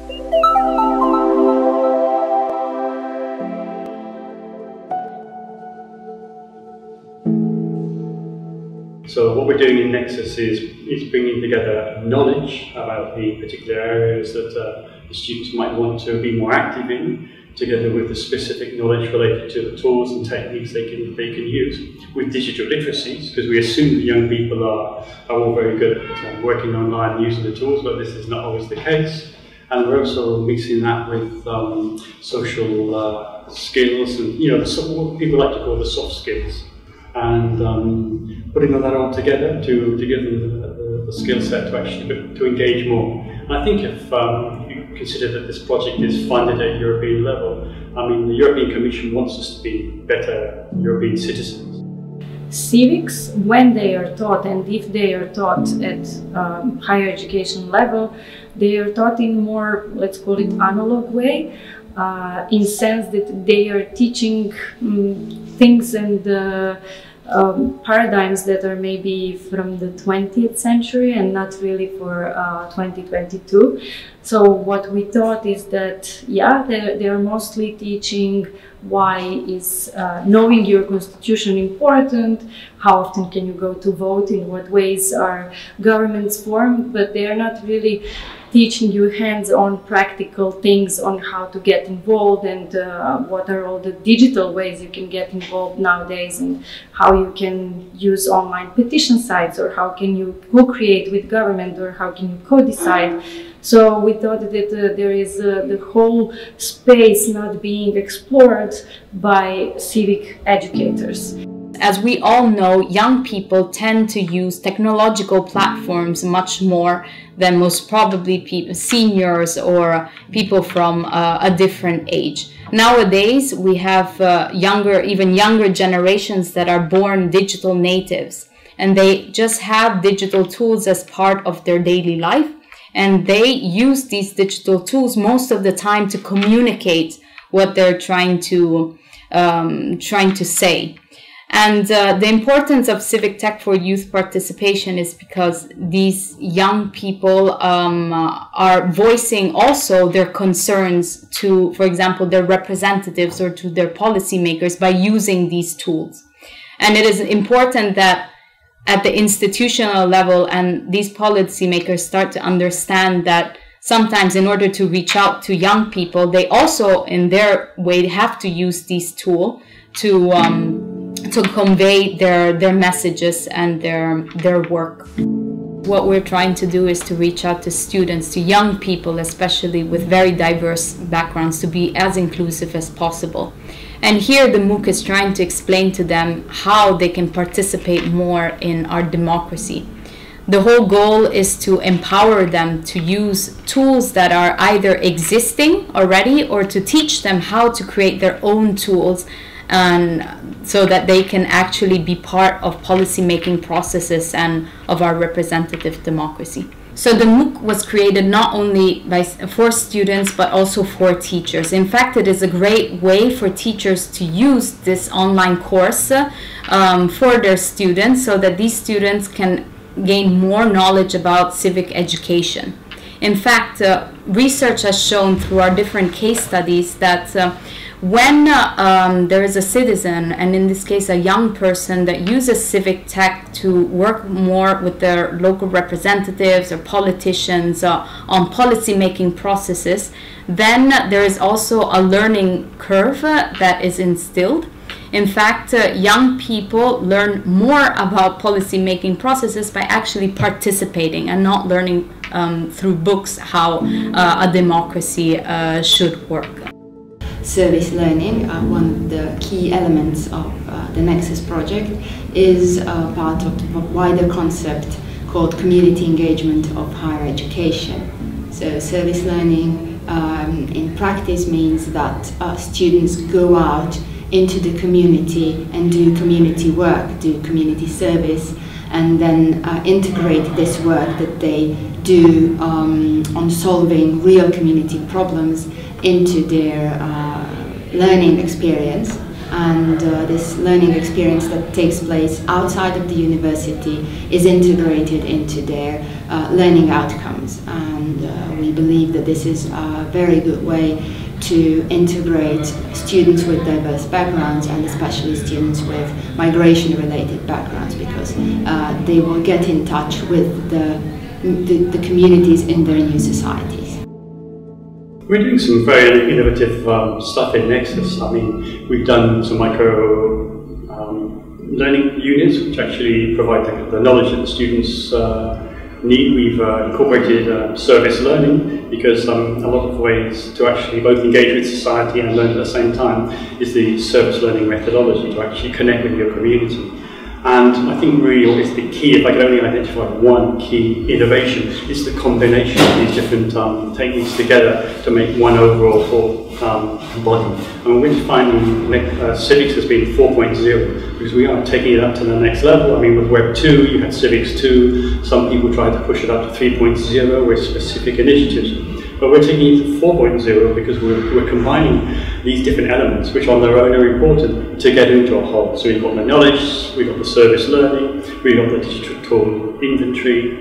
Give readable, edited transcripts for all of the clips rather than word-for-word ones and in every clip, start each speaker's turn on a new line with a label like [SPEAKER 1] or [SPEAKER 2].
[SPEAKER 1] So what we're doing in Nexus is bringing together knowledge about the particular areas that the students might want to be more active in, together with the specific knowledge related to the tools and techniques they can use with digital literacies, because we assume that young people are all very good at working online and using the tools, but this is not always the case. And we're also mixing that with social skills and what people like to call the soft skills, and putting that all together to give them the skill set to actually to engage more. And I think if you consider that this project is funded at European level, I mean, the European Commission wants us to be better European citizens.
[SPEAKER 2] Civics, when they are taught, and if they are taught at higher education level, they are taught in more, let's call it, analog way, in sense that they are teaching things and paradigms that are maybe from the 20th century and not really for 2022. So what we thought is that, yeah, they are mostly teaching why is knowing your constitution important, how often can you go to vote, in what ways are governments formed, but they are not really teaching you hands-on practical things on how to get involved and what are all the digital ways you can get involved nowadays, and how you can use online petition sites, or how can you co-create with government, or how can you co-decide. So we thought that there is the whole space not being explored by civic educators.
[SPEAKER 3] As we all know, young people tend to use technological platforms much more than most probably seniors or people from a different age. Nowadays, we have even younger generations that are born digital natives, and they just have digital tools as part of their daily life, and they use these digital tools most of the time to communicate what they're trying to say. And the importance of civic tech for youth participation is because these young people are voicing also their concerns to, for example, their representatives or to their policymakers by using these tools. And it is important that at the institutional level and these policymakers start to understand that sometimes in order to reach out to young people, they also in their way have to use these tools to convey their messages and their work. What we're trying to do is to reach out to students, to young people, especially with very diverse backgrounds, to be as inclusive as possible. And here the MOOC is trying to explain to them how they can participate more in our democracy. The whole goal is to empower them to use tools that are either existing already, or to teach them how to create their own tools, and so that they can actually be part of policy-making processes and of our representative democracy. So the MOOC was created not only for students, but also for teachers. In fact, it is a great way for teachers to use this online course for their students, so that these students can gain more knowledge about civic education. In fact, research has shown through our different case studies that when there is a citizen, and in this case a young person, that uses civic tech to work more with their local representatives or politicians on policy-making processes, then there is also a learning curve that is instilled. In fact, young people learn more about policy-making processes by actually participating and not learning through books how a democracy should work.
[SPEAKER 4] Service learning, one of the key elements of the Nexus project, is part of the wider concept called community engagement of higher education. So service learning in practice means that students go out into the community and do community work, do community service, and then integrate this work that they do on solving real community problems into their learning experience. and this learning experience that takes place outside of the university is integrated into their learning outcomes. And we believe that this is a very good way to integrate students with diverse backgrounds, and especially students with migration-related backgrounds, because they will get in touch with the communities in their new societies.
[SPEAKER 1] We're doing some very innovative stuff in Nexus. I mean, we've done some micro learning units which actually provide the knowledge that the students need. We've incorporated service learning, because a lot of ways to actually both engage with society and learn at the same time is the service learning methodology, to actually connect with your community. And I think really what is the key, if I could only identify one key innovation, is the combination of these different techniques together to make one overall full body. And we're finding civics has been 4.0, because we are taking it up to the next level. I mean, with Web 2, you had civics 2, some people tried to push it up to 3.0 with specific initiatives. But we're taking it to 4.0 because we're combining these different elements, which on their own are important, to get into a whole. So we've got the knowledge, we've got the service learning, we've got the digital inventory,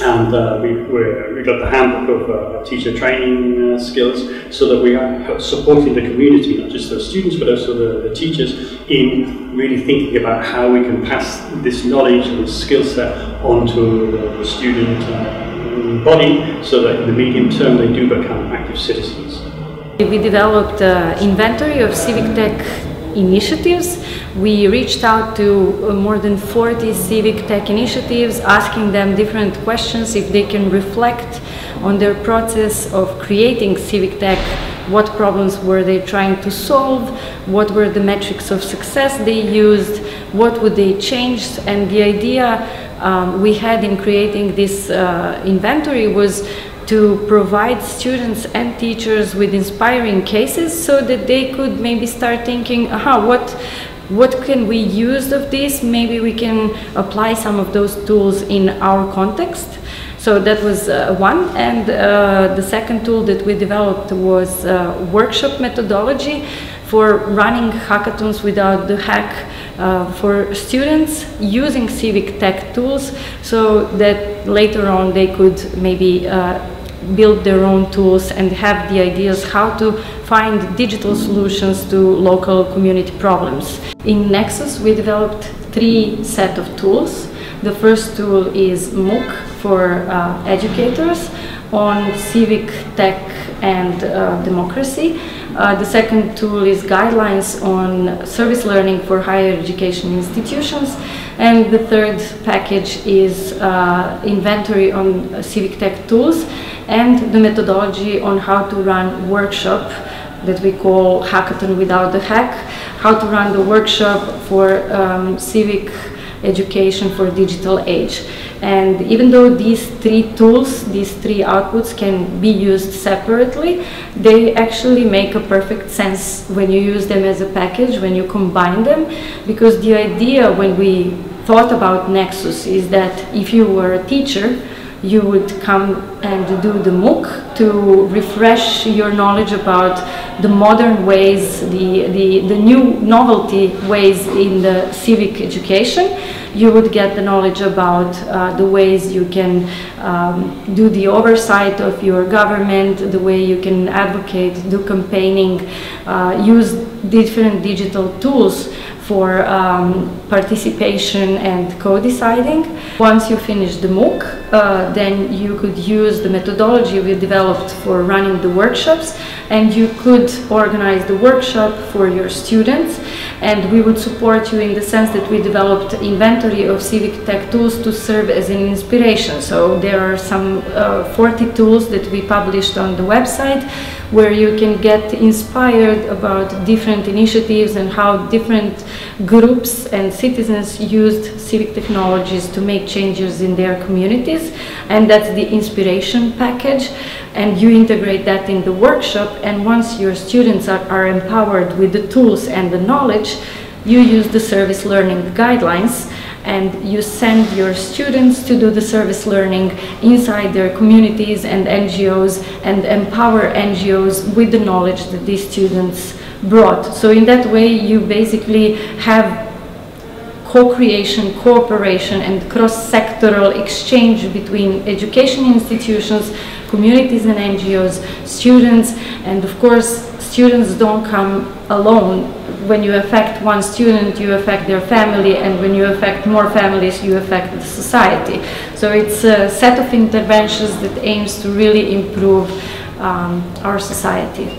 [SPEAKER 1] and we've got the handbook of teacher training skills, so that we are supporting the community, not just the students, but also the teachers, in really thinking about how we can pass this knowledge and this skill set onto the student body, so that in the medium term they do become active citizens.
[SPEAKER 2] We developed an inventory of civic tech initiatives. We reached out to more than 40 civic tech initiatives, asking them different questions if they can reflect on their process of creating civic tech. What problems were they trying to solve? What were the metrics of success they used? What would they change? And the idea we had in creating this inventory was to provide students and teachers with inspiring cases, so that they could maybe start thinking, what can we use of this? Maybe we can apply some of those tools in our context. So that was one. And the second tool that we developed was workshop methodology for running hackathons without the hack, for students using civic tech tools, so that later on they could maybe build their own tools and have the ideas how to find digital solutions to local community problems. In Nexus, we developed 3 sets of tools. The first tool is MOOC for educators on civic tech and democracy. The second tool is guidelines on service learning for higher education institutions. And the third package is inventory on civic tech tools and the methodology on how to run workshop that we call Hackathon Without the Hack, how to run the workshop for civic education for digital age. And even though these 3 tools, these 3 outputs can be used separately, they actually make a perfect sense when you use them as a package, when you combine them, because the idea when we thought about Nexus is that if you were a teacher, you would come and do the MOOC to refresh your knowledge about the modern ways, the new novelty ways in the civic education. You would get the knowledge about the ways you can do the oversight of your government, the way you can advocate, do campaigning, use different digital tools for participation and co-deciding. Once you finish the MOOC, then you could use the methodology we developed for running the workshops, and you could organize the workshop for your students. And we would support you in the sense that we developed inventory of civic tech tools to serve as an inspiration. So there are some 40 tools that we published on the website, where you can get inspired about different initiatives and how different groups and citizens used civic technologies to make changes in their communities. And that's the inspiration package. And you integrate that in the workshop, and once your students are empowered with the tools and the knowledge, you use the service learning guidelines, and you send your students to do the service learning inside their communities and NGOs, and empower NGOs with the knowledge that these students brought. So in that way you basically have co-creation, cooperation and cross-sectoral exchange between education institutions, communities and NGOs, students, and of course students don't come alone. When you affect one student, you affect their family, and when you affect more families, you affect the society. So it's a set of interventions that aims to really improve our society.